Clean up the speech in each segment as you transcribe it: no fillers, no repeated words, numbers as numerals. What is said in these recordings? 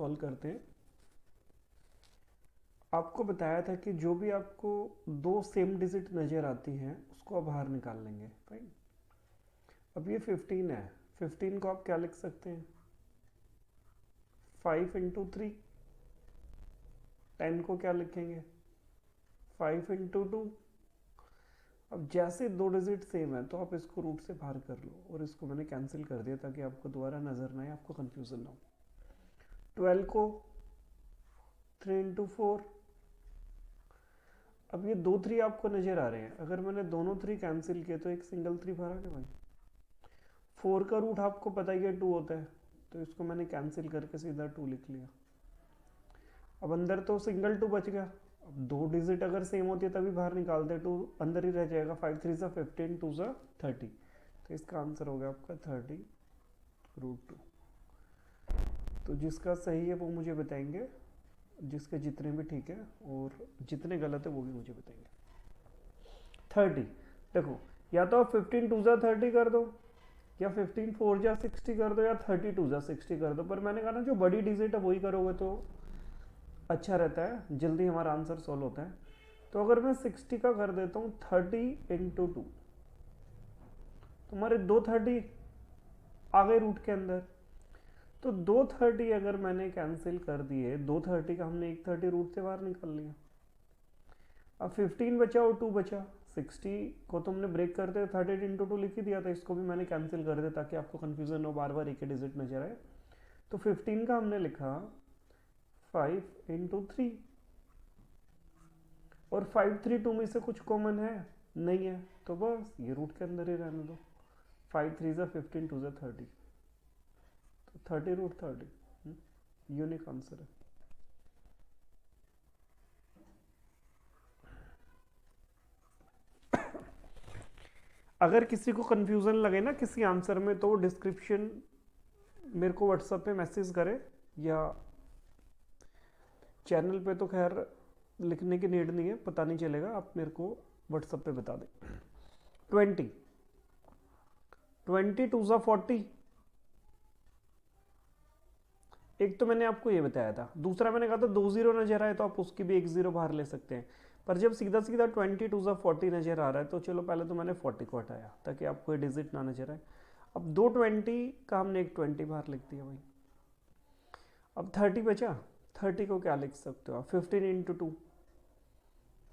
Solve करते हैं। आपको बताया था कि जो भी आपको दो सेम डिजिट नज़र आती हैं उसको आप बाहर निकाल लेंगे। फाइन। अब ये 15 है, 15 को आप क्या लिख सकते हैं, 5 इंटू 3। 10 को क्या लिखेंगे, 5 इंटू 2। अब जैसे दो डिजिट सेम है तो आप इसको रूट से बाहर कर लो, और इसको मैंने कैंसिल कर दिया ताकि आपको दोबारा नज़र ना आए, आपको कंफ्यूजन ना हो। 12 को 3 इंटू 4। अब ये 2 3 आपको नज़र आ रहे हैं, अगर मैंने दोनों 3 कैंसिल किए तो एक सिंगल 3 बाहर आ गया भाई। 4 का रूट आपको पता ही है 2 होता है, तो इसको मैंने कैंसिल करके सीधा 2 लिख लिया। अब अंदर तो सिंगल 2 बच गया। अब दो डिजिट अगर सेम होती है तभी बाहर निकालते, 2 अंदर ही रह जाएगा। 5 3 सा 15, 2 सा 30, तो इसका आंसर हो गया आपका 30√2। तो जिसका सही है वो मुझे बताएंगे, जिसके जितने भी ठीक है, और जितने गलत है वो भी मुझे बताएंगे। 30 देखो, या तो आप 15 2 सा 30 कर दो, या 15 4 जा 60 कर दो, या 30 2 जा 60 कर दो। पर मैंने कहा ना जो बड़ी डिजिट है वही करोगे तो अच्छा रहता है, जल्दी हमारा आंसर सॉल्व होता है। तो अगर मैं 60 का कर देता हूँ 30 इंटू 2, तुम्हारे 2 30 आ गए रूट के अंदर। तो 2 30 अगर मैंने कैंसिल कर दिए, 2 30 का हमने एक 30 रूट से बाहर निकाल लिया। अब 15 बचा और 2 बचा। 60 को तुमने ब्रेक करते 30 इंटू 2 लिख ही दिया था, इसको भी मैंने कैंसिल कर दिया ताकि आपको कंफ्यूजन हो, बार बार एक ही डिजिट नजर आए। तो 15 का हमने लिखा 5 इंटू 3, और 5 3 2 में से कुछ कॉमन है नहीं है, तो बस ये रूट के अंदर ही रहने दो। 5 3 सा 15, 2 सा 30, तो 30√30 यूनिक आंसर है। अगर किसी को कंफ्यूजन लगे ना किसी आंसर में, तो डिस्क्रिप्शन मेरे को व्हाट्सएप पे मैसेज करे, या चैनल पे तो खैर लिखने की नीड नहीं है, पता नहीं चलेगा, आप मेरे को व्हाट्सएप पे बता दें। 20 2 सा 40, एक तो मैंने आपको ये बताया था, दूसरा मैंने कहा था 2 0 नजर आए तो आप उसकी भी 1 0 बाहर ले सकते हैं। पर जब सीधा सीधा 22 सा 40 नजर आ रहा है, तो चलो पहले तो मैंने 40 को हटाया ताकि आपको ये डिजिट ना नजर आए। अब 2 20 का हमने एक 20 बाहर लिख दिया भाई। अब 30 बचा, 30 को क्या लिख सकते हो आप, 15 इंटू 2।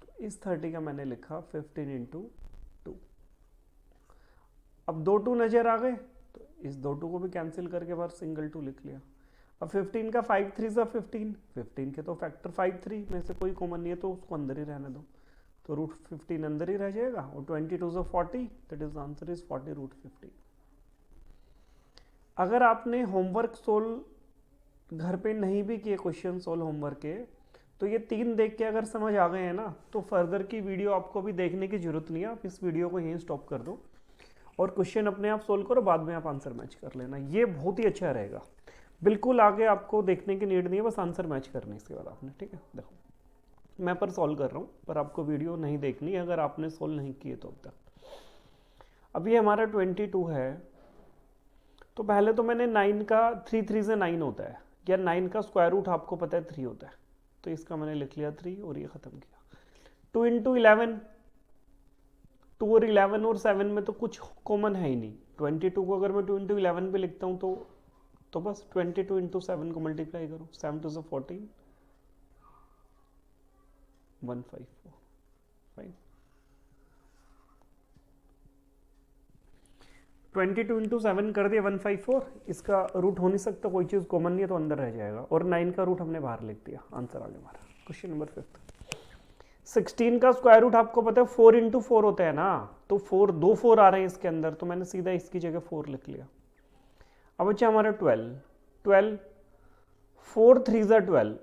तो इस 30 का मैंने लिखा 15 इंटू 2। अब 2 2 नजर आ गए, तो इस 2 2 को भी कैंसिल करके बाहर सिंगल 2 लिख लिया। अब 15 का 5 3 सा 15, 15 के तो फैक्टर 5 3 में से कोई कॉमन नहीं है, तो उसको अंदर ही रहने दो, तो रूट 15 अंदर ही रह जाएगा। और 22 सा 40, दैट इज आंसर इज 40√15। अगर आपने होमवर्क सोल्व घर पे नहीं भी किए, क्वेश्चन सोल्व होमवर्क के, तो ये 3 देख के अगर समझ आ गए हैं ना, तो फर्दर की वीडियो आपको भी देखने की जरूरत नहीं है, आप इस वीडियो को यहीं स्टॉप कर दो और क्वेश्चन अपने आप सोल्व करो, बाद में आप आंसर मैच कर लेना, ये बहुत ही अच्छा रहेगा। बिल्कुल आगे आपको देखने की नीड नहीं है, बस आंसर मैच करने इसके बाद आपने, ठीक है। देखो मैं पर सॉल्व कर रहा हूँ, पर आपको वीडियो नहीं देखनी है अगर आपने सॉल्व नहीं किए तो अब तक। अब ये हमारा 22 है, तो पहले तो मैंने 9 का 3 3 से 9 होता है, या 9 का स्क्वायर रूट आपको पता है 3 होता है, तो इसका मैंने लिख लिया 3 और ये खत्म किया। 2 इंटू 11, 2 और 11 और 7 में तो कुछ कॉमन है ही नहीं। 22 को अगर मैं 2 इंटू 11 पे लिखता हूँ तो बस 22 इंटू 7 को मल्टीप्लाई करो, 7 2 सा 14, 154। फाइन। 22 इंटू 7 कर दिया 154, इसका रूट हो नहीं सकता, कोई चीज़ कॉमन नहीं है तो अंदर रह जाएगा, और 9 का रूट हमने बाहर लिख दिया, आंसर आ गया हमारा। Question number 5। 16 का स्क्वायर रूट आपको पता है 4 इंटू 4 होता है ना, तो 2 4 आ रहे हैं इसके अंदर, तो मैंने सीधा इसकी जगह 4 लिख लिया। अब बच्चा हमारा 12, 4 3 ज़ा 12,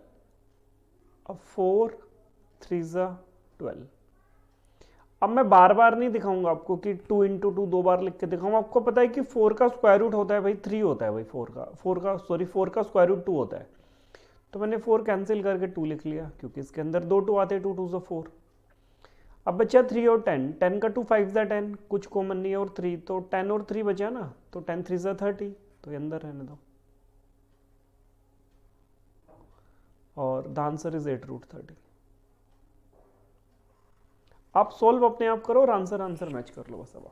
अब 4 3 ज़ा 12। अब मैं बार बार नहीं दिखाऊंगा आपको कि 2 इंटू 2 2 बार लिख के दिखाऊंगा, आपको पता है कि 4 का स्क्वायर रूट होता है भाई 3 होता है भाई, 4 का स्क्वायर रूट 2 होता है, तो मैंने 4 कैंसिल करके 2 लिख लिया, क्योंकि इसके अंदर 2 2 आते हैं, 2 2 ज़ा 4। अब बचा 3 और 10, 10 का 2 5 ज़ा 10, कुछ कॉमन नहीं है, और 3, तो 10 और 3 बचा ना, तो 10 3 ज़ा 30, तो ये अंदर रहने दो। और द आंसर इज 8√30। आप सोल्व अपने आप करो और आंसर मैच कर लो बस। अब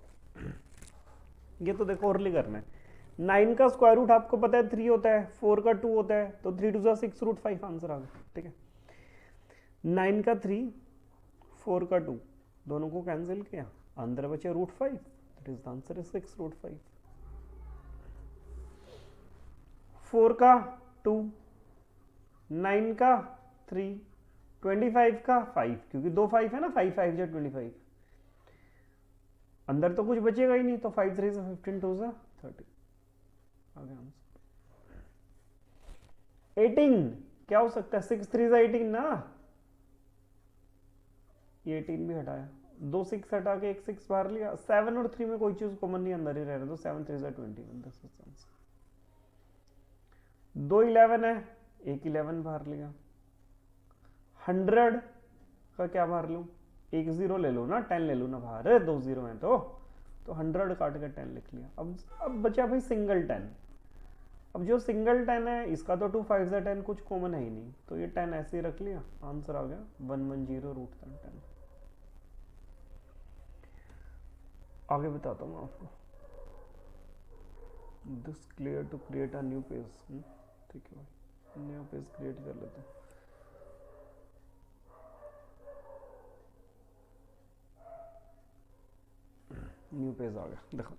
ये तो देखो ओरली करना है। 9 का स्क्वायर रूट आपको पता है 3 होता है, 4 का 2 होता है, तो 3 2 6√5 आंसर आ गया। ठीक है, 9 का 3, 4 का 2, दोनों को कैंसिल किया, अंदर बचे √5, that is the answer is 6√5। 4 का 2, 9 का 3, 25 का 5, क्योंकि 2 5 है ना, 5 5 जा 25, अंदर तो कुछ बचेगा ही नहीं, तो 5 3 से 15 2 से 30 आ गया आंसर। 18 क्या हो सकता है, 6 3 से 18 ना, ये 18 भी हटाया, 2 6 हटा के एक 6 बाहर लिया, 7 और 3 में कोई चीज कॉमन नहीं, अंदर ही रह रहा, तो 7 3 से 21, दिस इज आंसर। 2 11 है, एक 11 बाहर लिया। 100 का क्या बाहर लूं, एक 0 ले लो ना, 10 ले लो ना बाहर, 2 0 है तो 100 काट के 10 लिख लिया। अब बचा भाई सिंगल 10। अब जो सिंगल 10 है इसका तो 2 5 से 10 कुछ कॉमन है ही नहीं, तो ये 10 ऐसे ही रख लिया, आंसर आ गया 110√10। आगे बताता हूँ आपको। This clear to create a new page. ठीक है भाई, न्यू पेज क्रिएट कर लेते हैं। न्यू पेज आ गया, देखो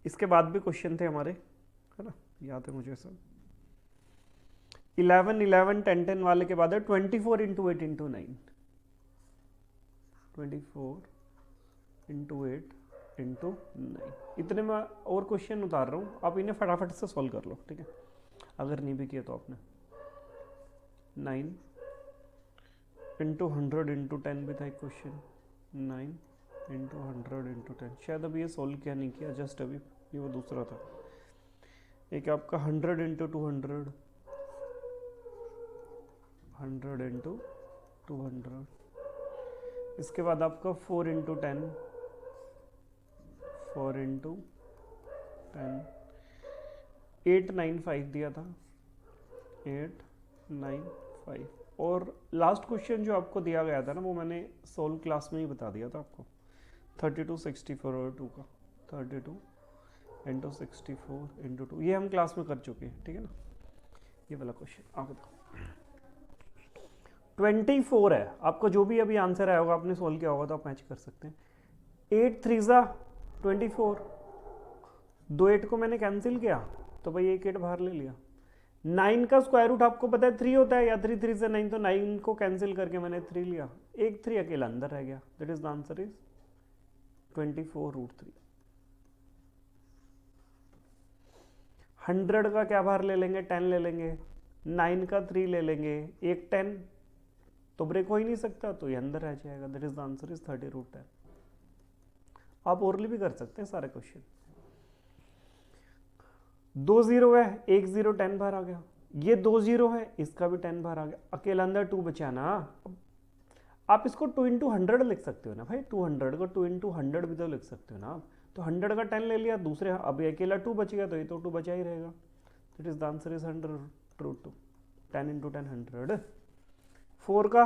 इसके बाद भी क्वेश्चन थे हमारे, है ना, याद है मुझे सब। 11 11 10 10 वाले के बाद है 24 × 8 × 9, 24 × 8 × 9। इतने में और क्वेश्चन उतार रहा हूँ, आप इन्हें फटाफट से सॉल्व कर लो। ठीक है, अगर नहीं भी किया तो आपने 9 × 100 × 10 भी था एक क्वेश्चन, 9 × 100 × 10, शायद अभी ये सॉल्व किया नहीं किया, जस्ट अभी ये वो दूसरा था। एक आपका 100 × 200, 100 × 200, इसके बाद आपका 4 × 10, 4 × 10, 8 9 5 दिया था, 8 9 5। और लास्ट क्वेश्चन जो आपको दिया गया था ना, वो मैंने सोल्व क्लास में ही बता दिया था आपको, 32 64 और 2 का, 32 × 64 × 2, ये हम क्लास में कर चुके हैं। ठीक है ना, ये वाला क्वेश्चन आगे देखो। 24 है, आपको जो भी अभी आंसर आया होगा, आपने सोल्व किया होगा तो आप मैच कर सकते हैं। 8 3 जा 24, 2 8 को मैंने कैंसिल किया, तो भाई एक 8 बाहर ले लिया। 9 का स्क्वायर रूट आपको पता है 3 होता है, या 3 3 से 9, तो 9 को कैंसिल करके मैंने 3 लिया, एक 3 अकेला अंदर रह गया, that is the answer is 24√3। 100 का क्या बाहर ले लेंगे, 10 ले लेंगे, 9 का 3 ले लेंगे, एक 10 तो ब्रेक हो ही नहीं सकता, तो ये अंदर रह जाएगा, that is the answer is 30√10। आप ओरली भी कर सकते हैं सारे क्वेश्चन। 2 0 है, एक 0 10 बाहर आ गया, ये 2 0 है, इसका भी 10 बाहर आ गया, अकेला अंदर 2 बचा ना। आप इसको 2 × 100 लिख सकते हो ना भाई, 200 को 2 × 100 भी तो लिख सकते हो ना आप, तो 100 का 10 ले लिया, दूसरे अभी अकेला 2 बच गया, तो ये तो 2 बचा ही रहेगा, that is the answer is 100√2, 10 × 10 100। 4 का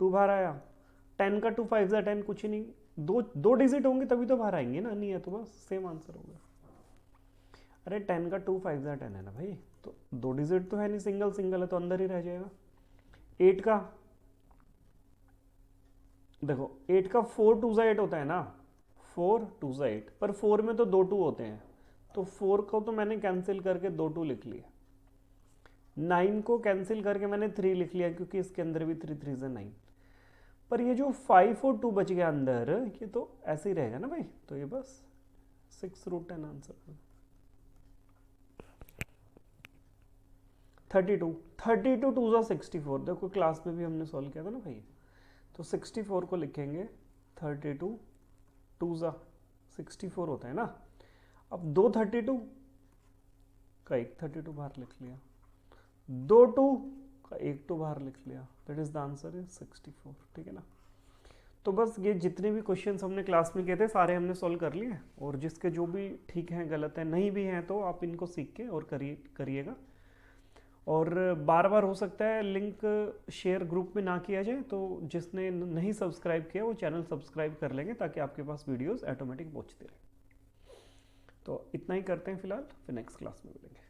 2 बाहर आया, 10 का 2 5 10 कुछ नहीं, दो डिजिट होंगे तभी तो बाहर आएंगे ना, नहीं है तो बस सेम आंसर होगा। अरे 10 का 2 5 10 है ना भाई, तो 2 डिजिट तो है नहीं, सिंगल सिंगल है तो अंदर ही रह जाएगा। 8 का देखो, 8 का 4 2 8 होता है ना, 4 2 8, पर 4 में तो 2 2 होते हैं, तो 4 को तो मैंने कैंसिल करके 2 2 लिख लिया। 9 को कैंसिल करके मैंने 3 लिख लिया, क्योंकि इसके अंदर भी 3 3 से 9, पर ये जो 5 और 2 बच गया अंदर, ये तो ऐसे ही रहेगा ना भाई, तो ये बस 6√10 आंसर। 32 32 2 जा 64, देखो क्लास में भी हमने सॉल्व किया था ना भाई, तो 64 को लिखेंगे 32 2 जा 64 होता है ना। अब 2 32 का एक 32 बाहर लिख लिया, 2 2 का एक 2 बाहर लिख लिया, that is the answer is 64। ठीक है ना, तो बस ये जितने भी क्वेश्चंस हमने क्लास में किए थे सारे हमने सॉल्व कर लिए, और जिसके जो भी ठीक हैं गलत है नहीं भी हैं तो आप इनको सीख के और करिएगा। और बार बार हो सकता है लिंक शेयर ग्रुप में ना किया जाए, तो जिसने नहीं सब्सक्राइब किया वो चैनल सब्सक्राइब कर लेंगे ताकि आपके पास वीडियोस ऑटोमेटिक पहुंचते रहे। तो इतना ही करते हैं फिलहाल, फिर नेक्स्ट क्लास में मिलेंगे।